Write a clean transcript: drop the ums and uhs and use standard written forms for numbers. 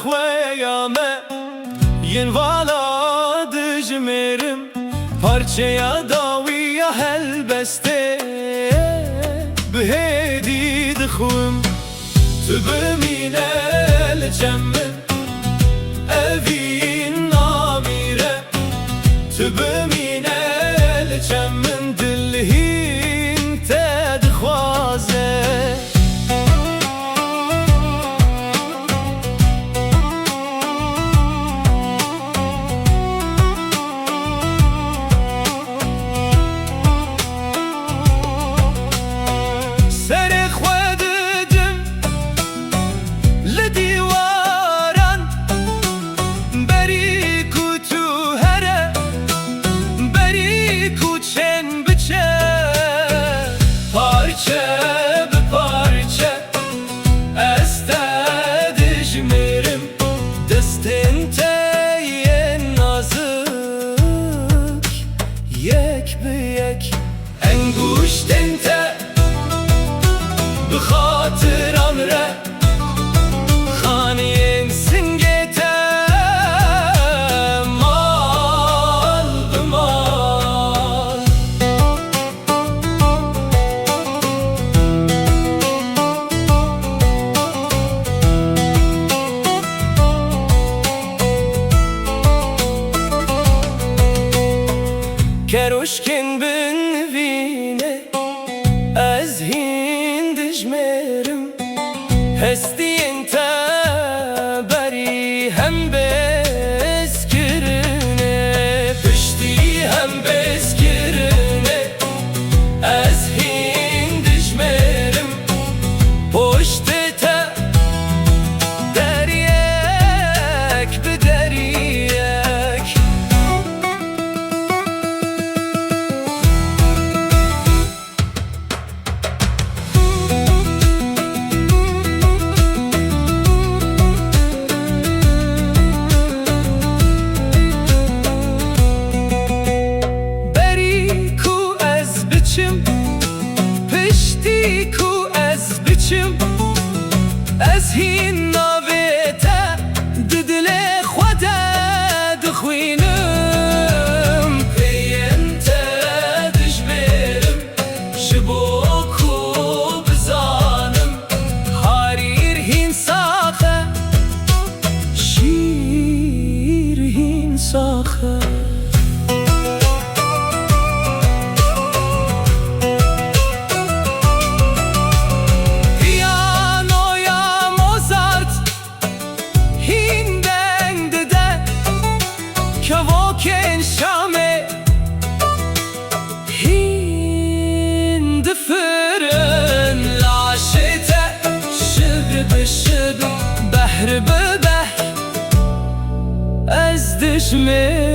خویامه ین والا دجمرم parçaya daviya helbeste بهدي دخوم تبمين الجمل أذين ناميرة تبمين الجمل دلهين تدخوازه يك بيك انگوشت انت بخاطر امره خانين سنگت مال بمال كروشكن بنفينه از هين دجمرم هستي انت بري هم بسكرنه پشتي هم بسكرنه از هين دجمرم پشتته دريك بدريك از هین ناویتا ددل خدا دخوینم پینت دجمرم شبوکو بزانم حریر هین ساخه شیر هین ساخه كواكن شامي هند فرن العشتا شبر بشبر بحر ببحر از دجمر